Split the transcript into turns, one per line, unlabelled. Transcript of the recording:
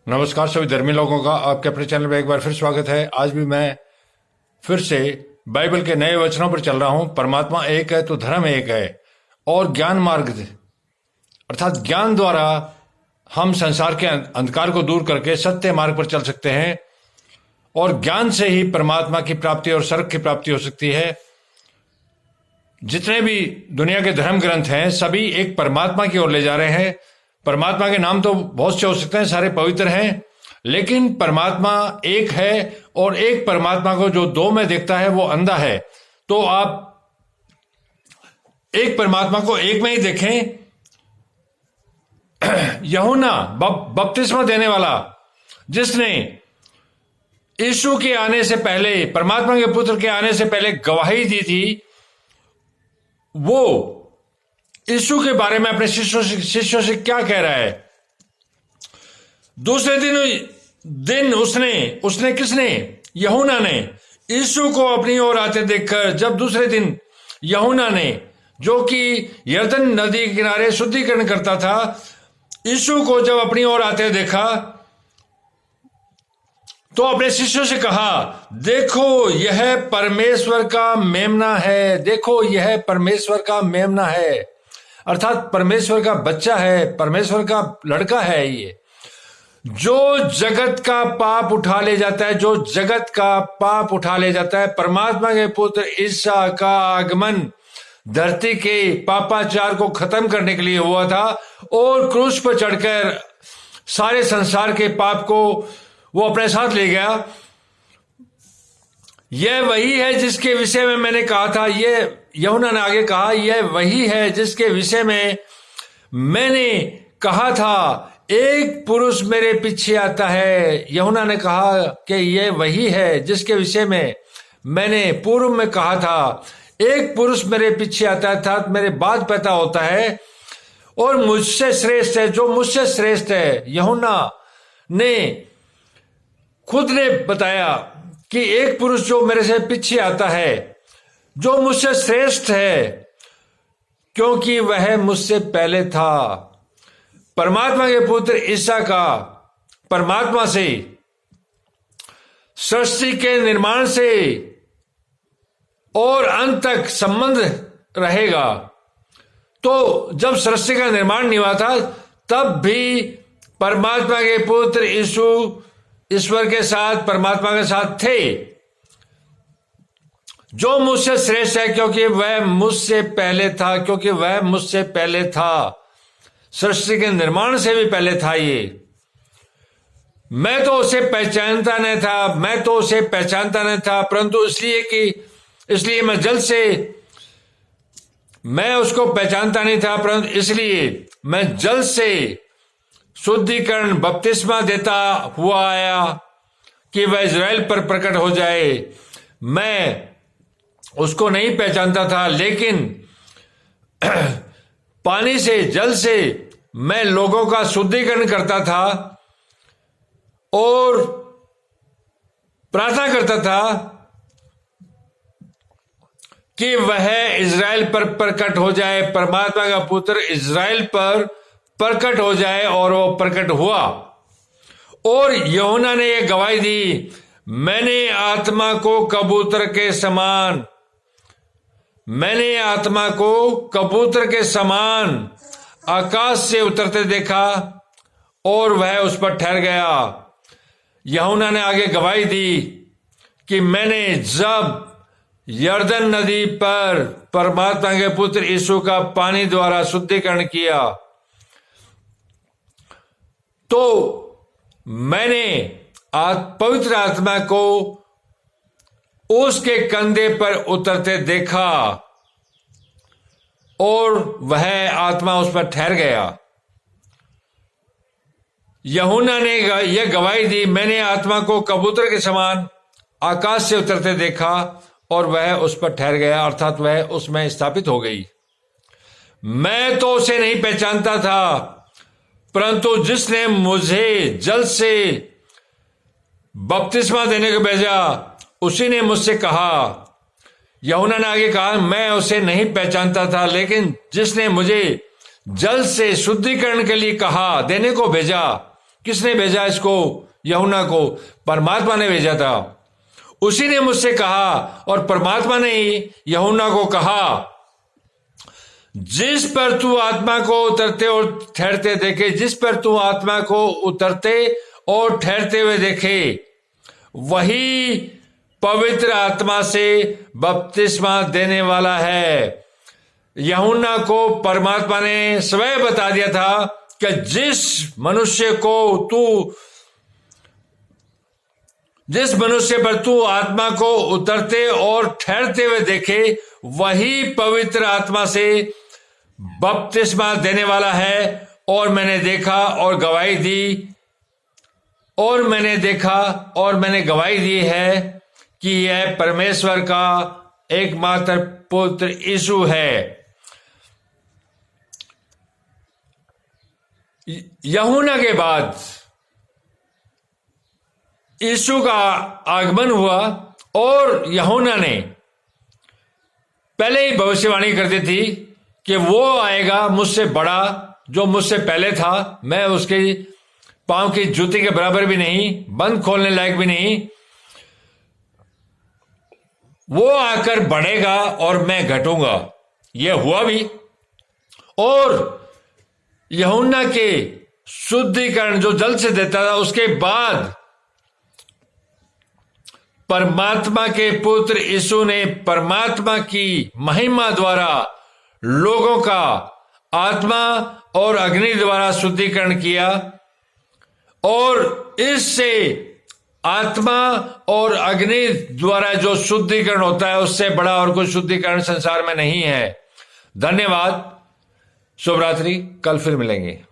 नमस्कार सभी धर्मी लोगों का आपके अपने चैनल में एक बार फिर स्वागत है। आज भी मैं फिर से बाइबल के नए वचनों पर चल रहा हूं। परमात्मा एक है तो धर्म एक है, और ज्ञान मार्ग अर्थात ज्ञान द्वारा हम संसार के अंधकार को दूर करके सत्य मार्ग पर चल सकते हैं, और ज्ञान से ही परमात्मा की प्राप्ति और स्वर्ग की प्राप्ति हो सकती है। जितने भी दुनिया के धर्म ग्रंथ हैं सभी एक परमात्मा की ओर ले जा रहे हैं। परमात्मा के नाम तो बहुत से हो सकते हैं, सारे पवित्र हैं, लेकिन परमात्मा एक है, और एक परमात्मा को जो दो में देखता है वो अंधा है। तो आप एक परमात्मा को एक में ही देखें। यूहन्ना बपतिस्मा देने वाला, जिसने यीशु के आने से पहले, परमात्मा के पुत्र के आने से पहले गवाही दी थी, वो यीशु के बारे में अपने शिष्यों से क्या कह रहा है? दूसरे दिन उसने किसने? यूहन्ना ने यीशु को अपनी ओर आते देखकर, जब दूसरे दिन यूहन्ना ने, जो कि यरदन नदी के किनारे शुद्धिकरण करता था, यीशु को जब अपनी ओर आते देखा तो अपने शिष्यों से कहा, देखो यह परमेश्वर का मेमना है, देखो यह परमेश्वर का मेमना है। अर्थात परमेश्वर का बच्चा है, परमेश्वर का लड़का है ये, जो जगत का पाप उठा ले जाता है, जो जगत का पाप उठा ले जाता है। परमात्मा के पुत्र ईसा का आगमन धरती के पापाचार को खत्म करने के लिए हुआ था, और क्रूस पर चढ़कर सारे संसार के पाप को वो अपने साथ ले गया। यह वही है जिसके विषय में मैंने कहा था, यह यूहन्ना ने आगे कहा, यह वही है जिसके विषय में मैंने कहा था, एक पुरुष मेरे पीछे आता है। यूहन्ना ने कहा कि यह वही है जिसके विषय में मैंने पूर्व में कहा था, एक पुरुष मेरे पीछे आता है, अर्थात मेरे बाद पैदा होता है, और मुझसे श्रेष्ठ है, जो मुझसे श्रेष्ठ है। यूहन्ना ने खुद ने बताया कि एक पुरुष जो मेरे से पीछे आता है, जो मुझसे श्रेष्ठ है, क्योंकि वह मुझसे पहले था। परमात्मा के पुत्र ईसा का परमात्मा से, सृष्टि के निर्माण से और अंत तक संबंध रहेगा। तो जब सृष्टि का निर्माण नहीं हुआ था, तब भी परमात्मा के पुत्र यीशु ईश्वर के साथ, परमात्मा के साथ थे, जो मुझसे श्रेष्ठ है, क्योंकि वह मुझसे पहले था, क्योंकि वह मुझसे पहले था, सृष्टि के निर्माण से भी पहले था। ये मैं तो उसे पहचानता नहीं था, परंतु इसलिए मैं उसको पहचानता नहीं था, परंतु इसलिए मैं जल से शुद्धिकरण बपतिस्मा देता हुआ आया कि वह इज़राइल पर प्रकट हो जाए। मैं उसको नहीं पहचानता था, लेकिन पानी से, जल से मैं लोगों का शुद्धिकरण करता था और प्रार्थना करता था कि वह इज़राइल पर प्रकट हो जाए, परमात्मा का पुत्र इज़राइल पर प्रकट हो जाए, और वो प्रकट हुआ। और यूहन्ना ने यह गवाही दी, मैंने आत्मा को कबूतर के समान आकाश से उतरते देखा, और वह उस पर ठहर गया। यूहन्ना ने आगे गवाही दी कि मैंने जब यरदन नदी पर परमात्मा के पुत्र यीशु का पानी द्वारा शुद्धिकरण किया, तो मैंने पवित्र आत्मा को उसके कंधे पर उतरते देखा, और वह आत्मा उस पर ठहर गया। यूहन्ना ने यह गवाही दी, मैंने आत्मा को कबूतर के समान आकाश से उतरते देखा, और वह उस पर ठहर गया, अर्थात वह उसमें स्थापित हो गई। मैं तो उसे नहीं पहचानता था, परंतु जिसने मुझे जल से बपतिस्मा देने को भेजा, उसी ने मुझसे कहा। यूहन्ना ने आगे कहा, मैं उसे नहीं पहचानता था, लेकिन जिसने मुझे जल से शुद्धिकरण के लिए कहा, देने को भेजा, किसने भेजा इसको, यूहन्ना को? परमात्मा ने भेजा था। उसी ने मुझसे कहा, और परमात्मा ने ही यूहन्ना को कहा, जिस पर तू आत्मा को उतरते और ठहरते देखे, जिस पर तू आत्मा को उतरते और ठहरते हुए देखे, वही पवित्र आत्मा से बपतिस्मा देने वाला है। यूहन्ना को परमात्मा ने स्वयं बता दिया था कि जिस मनुष्य पर तू आत्मा को उतरते और ठहरते हुए देखे, वही पवित्र आत्मा से बपतिस्मा देने वाला है। और मैंने देखा और गवाही दी, और मैंने गवाही दी है कि यह परमेश्वर का एकमात्र पुत्र यीशु है। यूहन्ना के बाद यीशु का आगमन हुआ, और यूहन्ना ने पहले ही भविष्यवाणी कर दी थी कि वो आएगा मुझसे बड़ा, जो मुझसे पहले था। मैं उसके पांव की जूती के बराबर भी नहीं, बंद खोलने लायक भी नहीं। वो आकर बढ़ेगा और मैं घटूंगा। यह हुआ भी। और यूहन्ना के शुद्धिकरण जो जल से देता था, उसके बाद परमात्मा के पुत्र यीशु ने परमात्मा की महिमा द्वारा लोगों का आत्मा और अग्नि द्वारा शुद्धिकरण किया। और इससे आत्मा और अग्नि द्वारा जो शुद्धिकरण होता है, उससे बड़ा और कोई शुद्धिकरण संसार में नहीं है। धन्यवाद। शुभ रात्रि। कल फिर मिलेंगे।